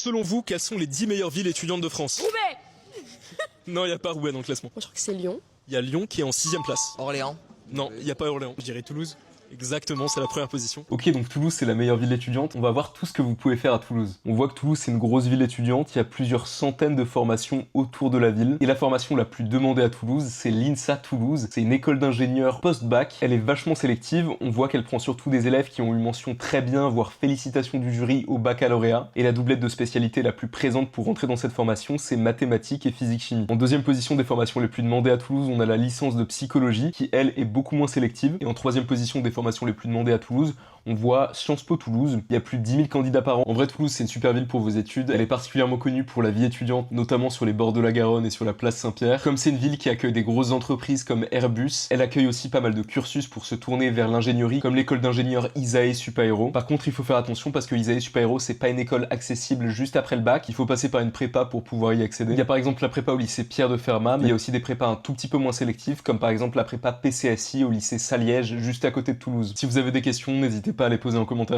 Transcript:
Selon vous, quelles sont les 10 meilleures villes étudiantes de France? Roubaix. Non, il n'y a pas Roubaix dans le classement. Moi je crois que c'est Lyon. Il y a Lyon qui est en 6ème place. Orléans. Non, il n'y a pas Orléans. Je dirais Toulouse. Exactement, c'est la première position. Ok, donc Toulouse c'est la meilleure ville étudiante. On va voir tout ce que vous pouvez faire à Toulouse. On voit que Toulouse c'est une grosse ville étudiante, il y a plusieurs centaines de formations autour de la ville. Et la formation la plus demandée à Toulouse, c'est l'INSA Toulouse. C'est une école d'ingénieurs post-bac. Elle est vachement sélective. On voit qu'elle prend surtout des élèves qui ont eu mention très bien, voire félicitations du jury au baccalauréat. Et la doublette de spécialité la plus présente pour rentrer dans cette formation, c'est mathématiques et physique-chimie. En deuxième position des formations les plus demandées à Toulouse, on a la licence de psychologie, qui elle est beaucoup moins sélective. Et en troisième position des formations les plus demandées à Toulouse, on voit Sciences Po Toulouse. Il y a plus de 10 000 candidats par an. En vrai, Toulouse, c'est une super ville pour vos études. Elle est particulièrement connue pour la vie étudiante, notamment sur les bords de la Garonne et sur la place Saint-Pierre. Comme c'est une ville qui accueille des grosses entreprises comme Airbus, elle accueille aussi pas mal de cursus pour se tourner vers l'ingénierie, comme l'école d'ingénieurs Isae Supaéro. Par contre, il faut faire attention parce que Isae Supaéro, c'est pas une école accessible juste après le bac. Il faut passer par une prépa pour pouvoir y accéder. Il y a par exemple la prépa au lycée Pierre de Fermat, mais il y a aussi des prépas un tout petit peu moins sélectives, comme par exemple la prépa PCSI au lycée Saliège, juste à côté de Toulouse. Si vous avez des questions, n'hésitez pas à les poser en commentaire.